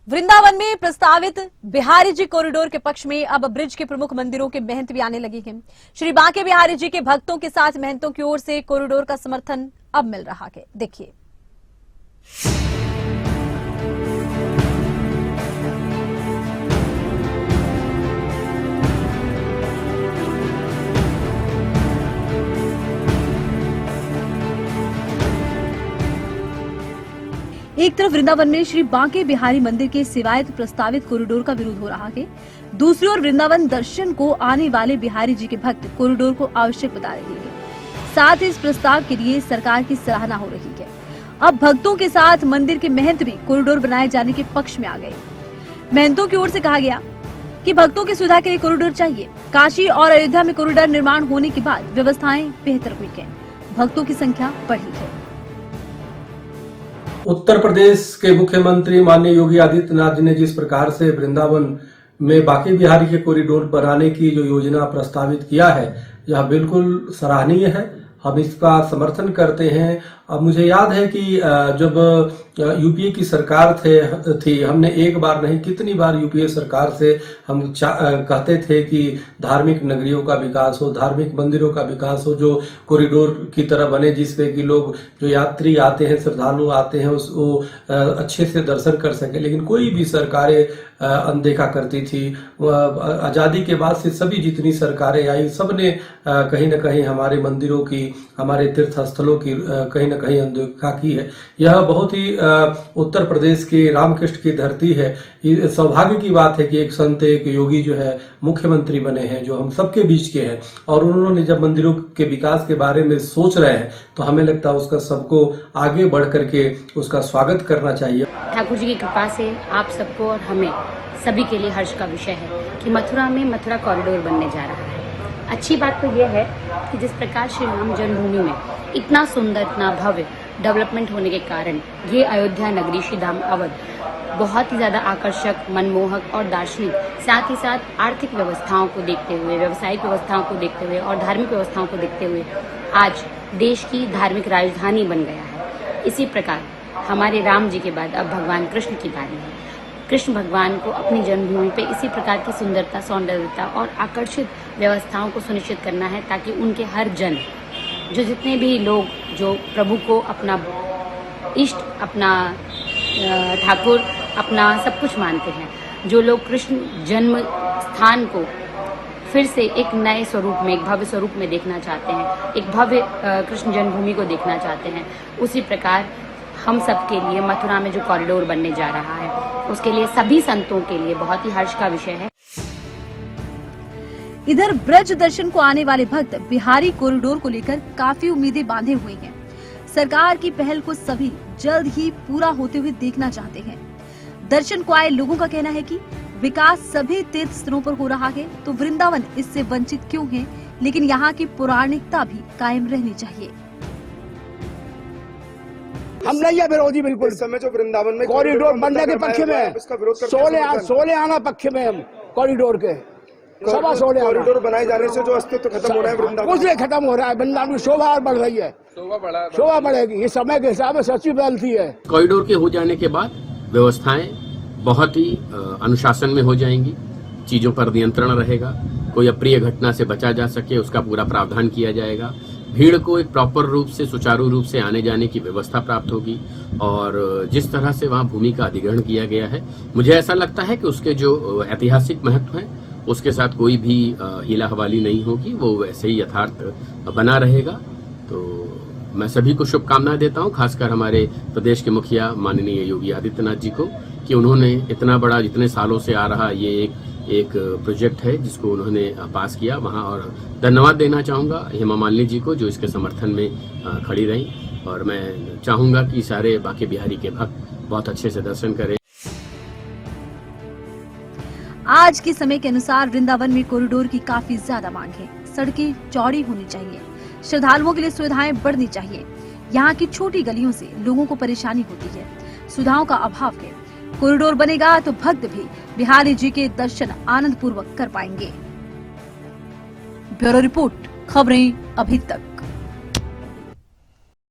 वृंदावन में प्रस्तावित बिहारी जी कॉरिडोर के पक्ष में अब ब्रिज के प्रमुख मंदिरों के महंत भी आने लगे हैं। श्री बांके बिहारी जी के भक्तों के साथ महंतों की ओर से कॉरिडोर का समर्थन अब मिल रहा है। देखिए। एक तरफ वृंदावन में श्री बांके बिहारी मंदिर के सेवायत प्रस्तावित कॉरिडोर का विरोध हो रहा है, दूसरी ओर वृंदावन दर्शन को आने वाले बिहारी जी के भक्त कॉरिडोर को आवश्यक बता रहे हैं। साथ ही इस प्रस्ताव के लिए सरकार की सराहना हो रही है। अब भक्तों के साथ मंदिर के महंत भी कॉरिडोर बनाए जाने के पक्ष में आ गए। महंतों की ओर से कहा गया कि भक्तों की सुविधा के लिए कॉरिडोर चाहिए। काशी और अयोध्या में कॉरिडोर निर्माण होने के बाद व्यवस्थाएं बेहतर हुई है, भक्तों की संख्या बढ़ी है। उत्तर प्रदेश के मुख्यमंत्री माननीय योगी आदित्यनाथ जी ने जिस प्रकार से वृंदावन में बांके बिहारी के कॉरिडोर बनाने की जो योजना प्रस्तावित किया है, यह बिल्कुल सराहनीय है। हम इसका समर्थन करते हैं। अब मुझे याद है कि जब यूपीए की सरकार थी, हमने एक बार नहीं कितनी बार यूपीए सरकार से हम कहते थे कि धार्मिक नगरियों का विकास हो, धार्मिक मंदिरों का विकास हो, जो कॉरिडोर की तरह बने, जिसपे कि लोग जो यात्री आते हैं, श्रद्धालु आते हैं, वो अच्छे से दर्शन कर सके। लेकिन कोई भी सरकारें अनदेखा करती थी। आजादी के बाद से सभी जितनी सरकारें आई, सबने कहीं न कहीं हमारे मंदिरों की, हमारे तीर्थ स्थलों की कहीं न कहीं अनदेखा की है। यह बहुत ही उत्तर प्रदेश के रामकृष्ण की धरती है। सौभाग्य की बात है कि एक संत, एक योगी जो है मुख्यमंत्री बने हैं, जो हम सबके बीच के हैं, और उन्होंने जब मंदिरों के विकास के बारे में सोच रहे हैं तो हमें लगता है उसका सबको आगे बढ़ करके उसका स्वागत करना चाहिए। ठाकुर जी की कृपा से आप सबको और हमें सभी के लिए हर्ष का विषय है कि मथुरा में मथुरा कॉरिडोर बनने जा रहा है। अच्छी बात तो यह है कि जिस प्रकार श्री राम जन्मभूमि में इतना सुंदर, इतना भव्य डेवलपमेंट होने के कारण ये अयोध्या नगरी श्री धाम अवध बहुत ही ज़्यादा आकर्षक, मनमोहक और दार्शनिक, साथ ही साथ आर्थिक व्यवस्थाओं को देखते हुए, व्यावसायिक व्यवस्थाओं को देखते हुए और धार्मिक व्यवस्थाओं को देखते हुए आज देश की धार्मिक राजधानी बन गया है। इसी प्रकार हमारे राम जी के बाद अब भगवान कृष्ण की बारी है। कृष्ण भगवान को अपनी जन्मभूमि पे इसी प्रकार की सुंदरता, सौंदर्यता और आकर्षित व्यवस्थाओं को सुनिश्चित करना है, ताकि उनके हर जन, जो जितने भी लोग जो प्रभु को अपना इष्ट, अपना ठाकुर, अपना सब कुछ मानते हैं, जो लोग कृष्ण जन्म स्थान को फिर से एक नए स्वरूप में, एक भव्य स्वरूप में देखना चाहते हैं, एक भव्य कृष्ण जन्मभूमि को देखना चाहते हैं, उसी प्रकार हम सब के लिए मथुरा में जो कॉरिडोर बनने जा रहा है, उसके लिए सभी संतों के लिए बहुत ही हर्ष का विषय है। इधर ब्रज दर्शन को आने वाले भक्त बिहारी कॉरिडोर को लेकर काफी उम्मीदें बांधे हुए हैं। सरकार की पहल को सभी जल्द ही पूरा होते हुए देखना चाहते हैं। दर्शन को आए लोगों का कहना है कि विकास सभी तीर्थ स्थलों पर हो रहा है, तो वृंदावन इससे वंचित क्यों है, लेकिन यहाँ की पौराणिकता भी कायम रहनी चाहिए। हम नहीं है विरोधी, बिल्कुल। इस समय जो वृंदावन में कॉरिडोर बनने के पक्ष में, 16 आना पक्ष में हम कॉरिडोर के, सवा 16 कॉरिडोर बनाए जाने से जो अस्तित्व खत्म हो रहा है वृंदावन, कुछ नहीं खत्म हो रहा है। वृंदावन की शोभा और बढ़ रही है, शोभा बढ़ेगी। ये समय के हिसाब से सच्ची बदलती है। कॉरिडोर के हो जाने के बाद व्यवस्थाएं बहुत ही अनुशासन में हो जाएंगी, चीजों पर नियंत्रण रहेगा, कोई अप्रिय घटना से बचा जा सके उसका पूरा प्रावधान किया जाएगा, भीड़ को एक प्रॉपर रूप से, सुचारू रूप से आने जाने की व्यवस्था प्राप्त होगी, और जिस तरह से वहाँ भूमि का अधिग्रहण किया गया है, मुझे ऐसा लगता है कि उसके जो ऐतिहासिक महत्व है उसके साथ कोई भी हीला हवाली नहीं होगी, वो वैसे ही यथार्थ बना रहेगा। तो मैं सभी को शुभकामनाएं देता हूं, खासकर हमारे प्रदेश के मुखिया माननीय योगी आदित्यनाथ जी को, कि उन्होंने इतना बड़ा, जितने सालों से आ रहा ये एक प्रोजेक्ट है जिसको उन्होंने पास किया वहाँ, और धन्यवाद देना चाहूँगा हेमा मालिनी जी को जो इसके समर्थन में खड़ी रही, और मैं चाहूँगा कि सारे बांके बिहारी के भक्त बहुत अच्छे से दर्शन करें। आज के समय के अनुसार वृंदावन में कॉरिडोर की काफी ज्यादा मांग है। सड़कें चौड़ी होनी चाहिए, श्रद्धालुओं के लिए सुविधाएं बढ़नी चाहिए। यहाँ की छोटी गलियों से लोगों को परेशानी होती है, सुविधाओं का अभाव है। कॉरिडोर बनेगा तो भक्त भी बिहारी जी के दर्शन आनंद पूर्वक कर पाएंगे। ब्यूरो रिपोर्ट, खबरें अभी तक।